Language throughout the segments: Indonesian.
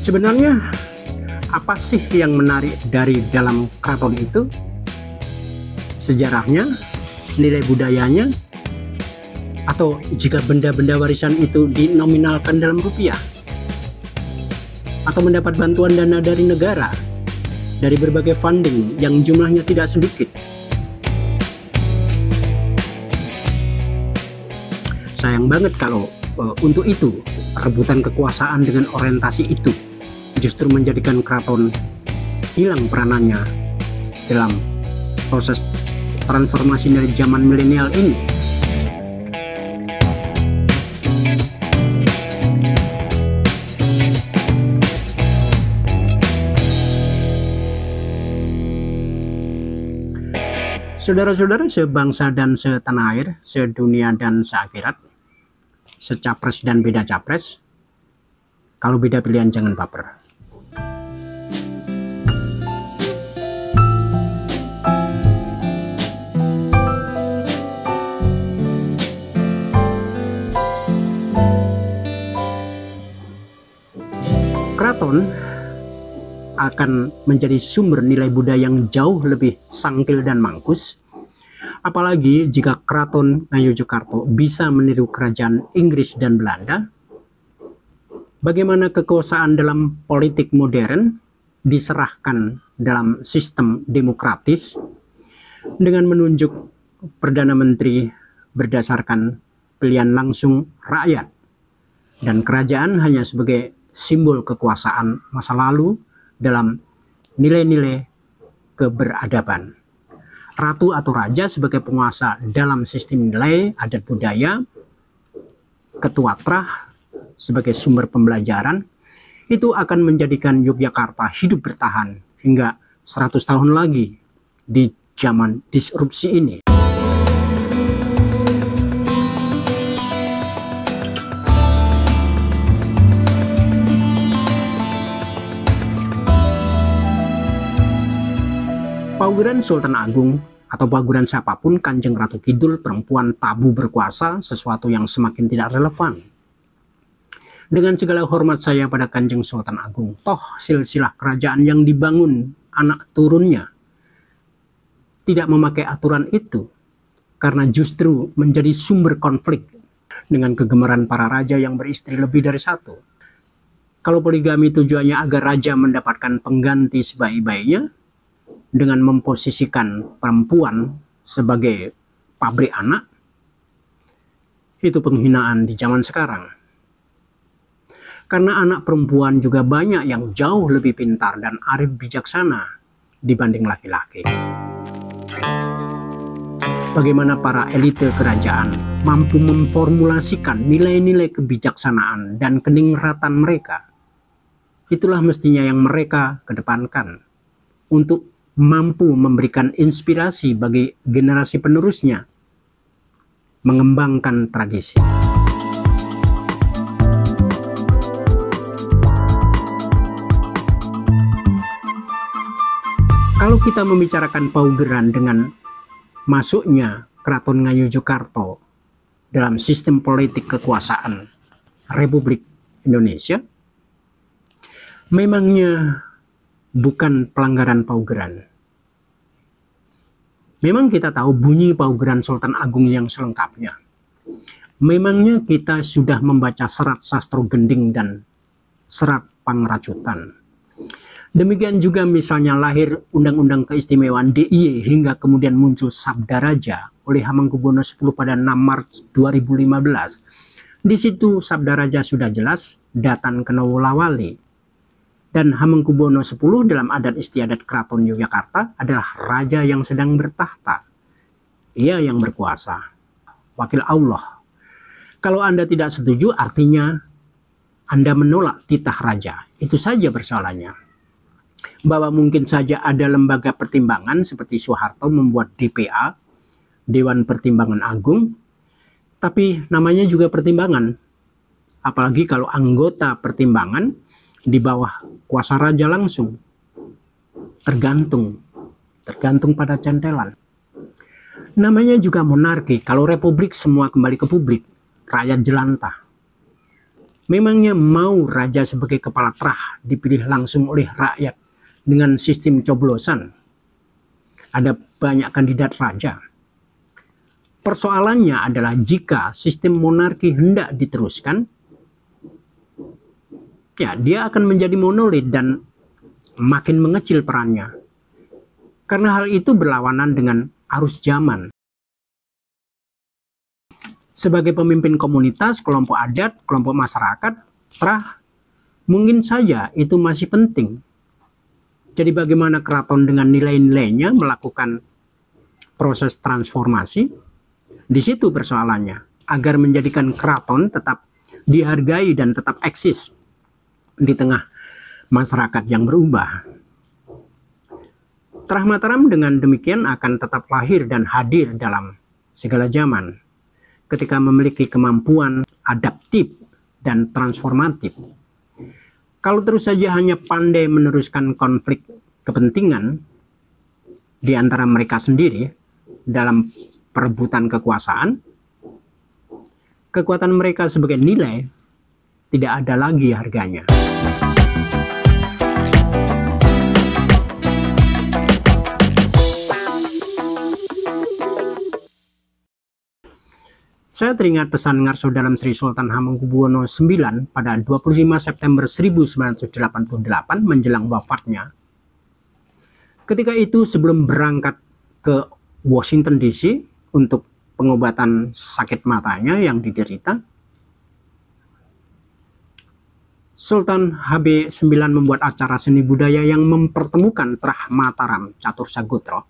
Sebenarnya apa sih yang menarik dari dalam keraton itu? Sejarahnya, nilai budayanya, atau jika benda-benda warisan itu dinominalkan dalam rupiah, atau mendapat bantuan dana dari negara, dari berbagai funding yang jumlahnya tidak sedikit. Sayang banget kalau untuk itu rebutan kekuasaan dengan orientasi itu justru menjadikan keraton hilang peranannya dalam proses transformasi dari zaman milenial ini. Saudara-saudara sebangsa dan setanah air, sedunia dan seakhirat, secapres dan beda capres, kalau beda pilihan jangan baper. Keraton akan menjadi sumber nilai budaya yang jauh lebih sangkil dan mangkus, apalagi jika Keraton Ngayogyakarta bisa meniru kerajaan Inggris dan Belanda. Bagaimana kekuasaan dalam politik modern diserahkan dalam sistem demokratis dengan menunjuk Perdana Menteri berdasarkan pilihan langsung rakyat, dan kerajaan hanya sebagai simbol kekuasaan masa lalu dalam nilai-nilai keberadaban. Ratu atau raja sebagai penguasa dalam sistem nilai adat budaya, ketua trah sebagai sumber pembelajaran, itu akan menjadikan Yogyakarta hidup bertahan hingga 100 tahun lagi di zaman disrupsi ini. Paugeran Sultan Agung atau paugeran siapapun Kanjeng Ratu Kidul, perempuan tabu berkuasa, sesuatu yang semakin tidak relevan. Dengan segala hormat saya pada Kanjeng Sultan Agung, toh silsilah kerajaan yang dibangun anak turunnya tidak memakai aturan itu, karena justru menjadi sumber konflik dengan kegemaran para raja yang beristri lebih dari satu. Kalau poligami tujuannya agar raja mendapatkan pengganti sebaik-baiknya, dengan memposisikan perempuan sebagai pabrik anak, itu penghinaan di zaman sekarang. Karena anak perempuan juga banyak yang jauh lebih pintar dan arif bijaksana dibanding laki-laki. Bagaimana para elite kerajaan mampu memformulasikan nilai-nilai kebijaksanaan dan keningratan mereka, itulah mestinya yang mereka kedepankan untuk mampu memberikan inspirasi bagi generasi penerusnya mengembangkan tradisi. Kalau kita membicarakan paugeran dengan masuknya Keraton Ngayogyakarta dalam sistem politik kekuasaan Republik Indonesia, memangnya bukan pelanggaran paugeran. Memang kita tahu bunyi paugeran Sultan Agung yang selengkapnya. Memangnya kita sudah membaca serat sastro gending dan serat pangracutan. Demikian juga misalnya lahir Undang-Undang Keistimewaan DIY hingga kemudian muncul Sabda Raja oleh Hamengkubuwono X pada 6 Maret 2015. Di situ Sabda Raja sudah jelas datan Kenowolawali. Dan Hamengkubuwono X dalam adat istiadat Keraton Yogyakarta adalah raja yang sedang bertahta. Ia yang berkuasa, wakil Allah. Kalau Anda tidak setuju, artinya Anda menolak titah raja. Itu saja persoalannya. Bahwa mungkin saja ada lembaga pertimbangan seperti Soeharto membuat DPA, Dewan Pertimbangan Agung, tapi namanya juga pertimbangan. Apalagi kalau anggota pertimbangan di bawah kuasa raja langsung, tergantung pada centelan. Namanya juga monarki. Kalau republik semua kembali ke publik, rakyat jelantah. Memangnya mau raja sebagai kepala terah dipilih langsung oleh rakyat dengan sistem coblosan? Ada banyak kandidat raja. Persoalannya adalah jika sistem monarki hendak diteruskan, ya dia akan menjadi monolit dan makin mengecil perannya. Karena hal itu berlawanan dengan arus zaman. Sebagai pemimpin komunitas, kelompok adat, kelompok masyarakat, terah, mungkin saja itu masih penting. Jadi bagaimana keraton dengan nilai-nilainya melakukan proses transformasi? Di situ persoalannya, agar menjadikan keraton tetap dihargai dan tetap eksis di tengah masyarakat yang berubah. Terah Mataram dengan demikian akan tetap lahir dan hadir dalam segala zaman, ketika memiliki kemampuan adaptif dan transformatif. Kalau terus saja hanya pandai meneruskan konflik kepentingan di antara mereka sendiri dalam perebutan kekuasaan, kekuatan mereka sebagai nilai tidak ada lagi harganya. Saya teringat pesan Ngarso dalam Sri Sultan Hamengkubuwono IX pada 25 September 1988 menjelang wafatnya. Ketika itu sebelum berangkat ke Washington DC untuk pengobatan sakit matanya yang diderita, Sultan HB9 membuat acara seni budaya yang mempertemukan Terah Mataram Catur Sagotro.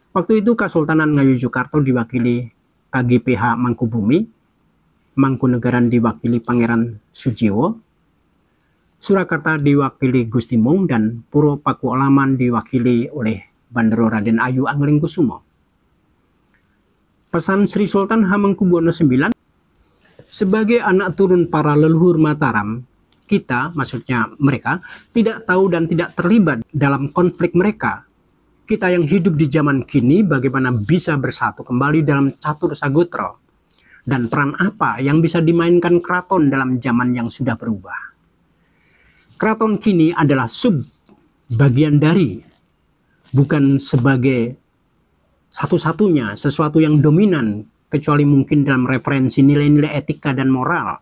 Waktu itu Kesultanan Ngayogyakarta diwakili KGPH Mangkubumi, Mangkunegaran diwakili Pangeran Sujiwo, Surakarta diwakili Gusti Mung, dan Puro Pakualaman diwakili oleh Bandero Raden Ayu Anglingkusumo. Pesan Sri Sultan Hamengkubuwono IX, sebagai anak turun para leluhur Mataram, kita, maksudnya mereka, tidak tahu dan tidak terlibat dalam konflik mereka. Kita yang hidup di zaman kini bagaimana bisa bersatu kembali dalam Catur Sagotro, dan peran apa yang bisa dimainkan keraton dalam zaman yang sudah berubah. Keraton kini adalah bagian dari, bukan sebagai satu-satunya sesuatu yang dominan, kecuali mungkin dalam referensi nilai-nilai etika dan moral.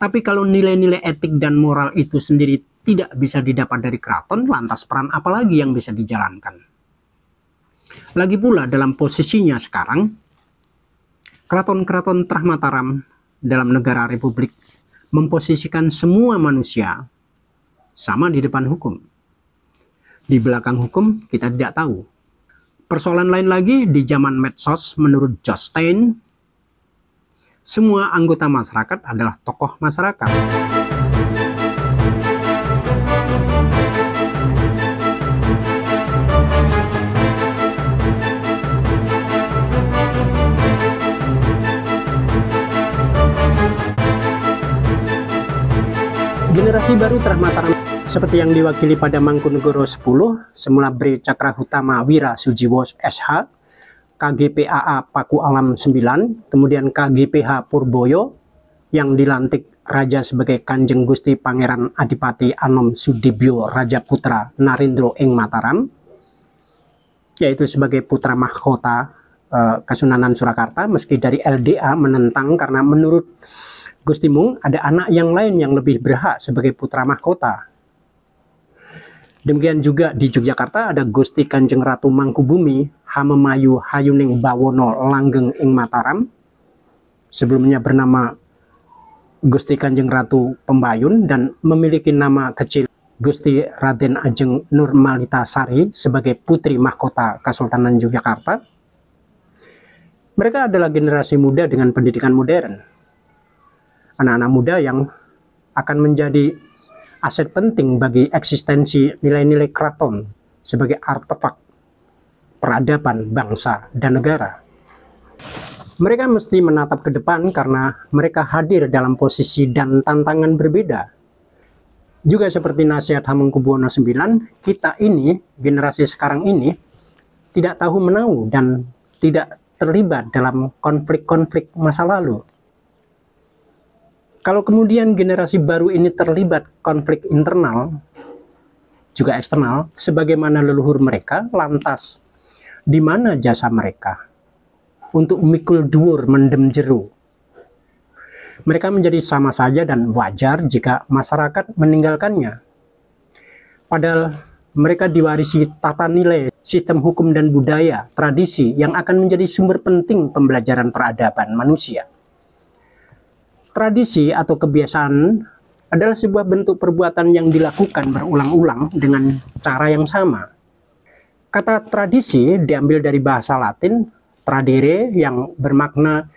Tapi kalau nilai-nilai etik dan moral itu sendiri tidak bisa didapat dari keraton, lantas peran apa lagi yang bisa dijalankan? Lagi pula dalam posisinya sekarang, keraton-keraton Terah Mataram dalam negara Republik memposisikan semua manusia sama di depan hukum. Di belakang hukum kita tidak tahu. Persoalan lain lagi, di zaman medsos menurut Josh Stein, semua anggota masyarakat adalah tokoh masyarakat. Generasi baru Terah Mataram seperti yang diwakili pada Mangkunegoro 10, semula Bre Cakrahutama Wira Sujiwo SH, KGPAA Paku Alam 9, kemudian KGPH Purboyo yang dilantik Raja sebagai Kanjeng Gusti Pangeran Adipati Anom Sudibyo Raja Putra Narendro ing Mataram, yaitu sebagai putra mahkota Kesunanan Surakarta, meski dari LDA menentang karena menurut Gusti Mung ada anak yang lain yang lebih berhak sebagai putra mahkota. Demikian juga di Yogyakarta ada Gusti Kanjeng Ratu Mangkubumi Hamemayu Hayuning Bawono Langgeng ing Mataram, sebelumnya bernama Gusti Kanjeng Ratu Pembayun dan memiliki nama kecil Gusti Raden Ajeng Nurmalita Sari sebagai putri mahkota Kesultanan Yogyakarta. Mereka adalah generasi muda dengan pendidikan modern. Anak-anak muda yang akan menjadi aset penting bagi eksistensi nilai-nilai keraton sebagai artefak peradaban bangsa dan negara. Mereka mesti menatap ke depan karena mereka hadir dalam posisi dan tantangan berbeda. Juga seperti nasihat Hamengkubuwono IX, kita ini, generasi sekarang ini, tidak tahu menau dan tidak terlibat dalam konflik-konflik masa lalu. Kalau kemudian generasi baru ini terlibat konflik internal, juga eksternal, sebagaimana leluhur mereka, lantas di mana jasa mereka untuk mikul dhuwur mendem jero? Mereka menjadi sama saja dan wajar jika masyarakat meninggalkannya. Padahal mereka diwarisi tata nilai, sistem hukum dan budaya, tradisi yang akan menjadi sumber penting pembelajaran peradaban manusia. Tradisi atau kebiasaan adalah sebuah bentuk perbuatan yang dilakukan berulang-ulang dengan cara yang sama. Kata tradisi diambil dari bahasa Latin tradere yang bermakna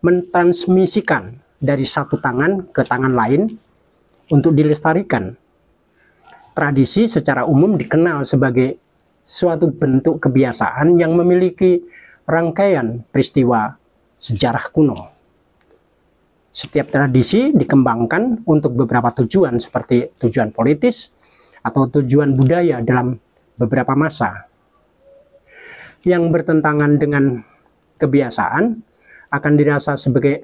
mentransmisikan dari satu tangan ke tangan lain untuk dilestarikan. Tradisi secara umum dikenal sebagai suatu bentuk kebiasaan yang memiliki rangkaian peristiwa sejarah kuno. Setiap tradisi dikembangkan untuk beberapa tujuan seperti tujuan politis atau tujuan budaya dalam beberapa masa. Yang bertentangan dengan kebiasaan akan dirasa sebagai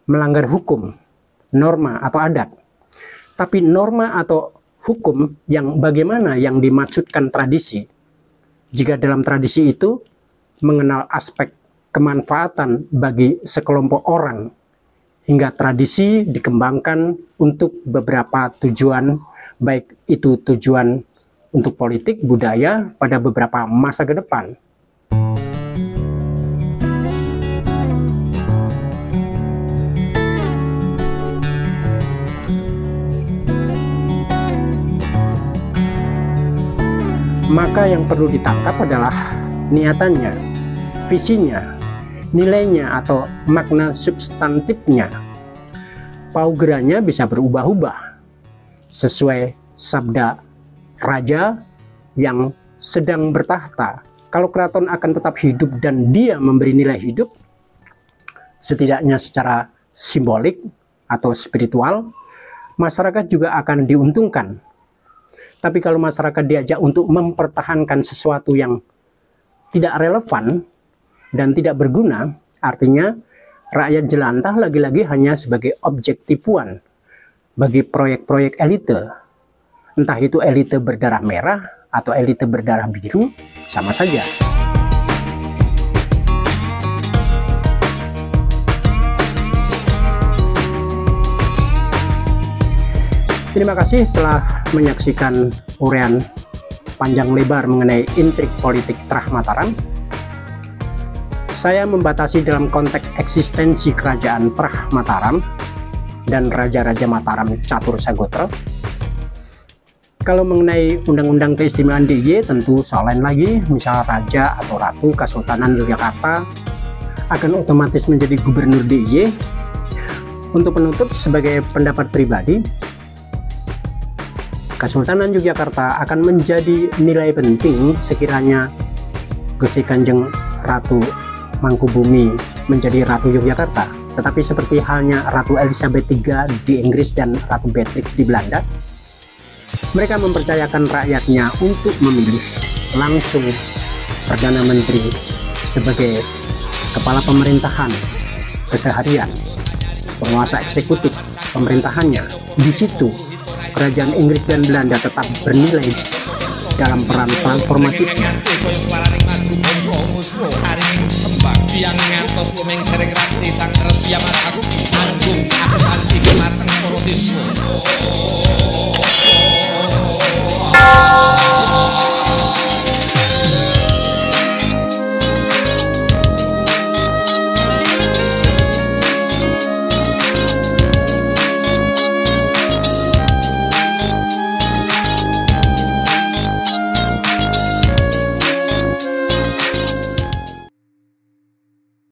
melanggar hukum, norma atau adat. Tapi norma atau hukum yang bagaimana yang dimaksudkan tradisi? Jika dalam tradisi itu mengenal aspek kemanfaatan bagi sekelompok orang, hingga tradisi dikembangkan untuk beberapa tujuan, baik itu tujuan untuk politik, budaya pada beberapa masa ke depan. Maka yang perlu ditangkap adalah niatannya, visinya, nilainya atau makna substantifnya. Paugeranya bisa berubah-ubah sesuai sabda raja yang sedang bertahta. Kalau keraton akan tetap hidup dan dia memberi nilai hidup, setidaknya secara simbolik atau spiritual, masyarakat juga akan diuntungkan. Tapi kalau masyarakat diajak untuk mempertahankan sesuatu yang tidak relevan dan tidak berguna, artinya rakyat jelantah lagi-lagi hanya sebagai objek tipuan bagi proyek-proyek elite. Entah itu elite berdarah merah atau elite berdarah biru, sama saja. Terima kasih telah menyaksikan uraian panjang lebar mengenai intrik politik Trah Mataram. Saya membatasi dalam konteks eksistensi kerajaan Trah Mataram dan Raja-Raja Mataram Catur Sagotra. Kalau mengenai Undang-Undang Keistimewaan DIY tentu soal lain lagi, misal Raja atau Ratu Kesultanan Yogyakarta akan otomatis menjadi Gubernur DIY. Untuk penutup, sebagai pendapat pribadi, Kesultanan Yogyakarta akan menjadi nilai penting sekiranya Gusti Kanjeng Ratu Mangkubumi menjadi Ratu Yogyakarta. Tetapi seperti halnya Ratu Elizabeth III di Inggris dan Ratu Beatrix di Belanda, mereka mempercayakan rakyatnya untuk memilih langsung Perdana Menteri sebagai kepala pemerintahan keseharian, penguasa eksekutif pemerintahannya. Di situ kerajaan Inggris dan Belanda tetap bernilai dalam peran transformatifnya. Yang ngantos lumeng sereng rakti sang resya mas aku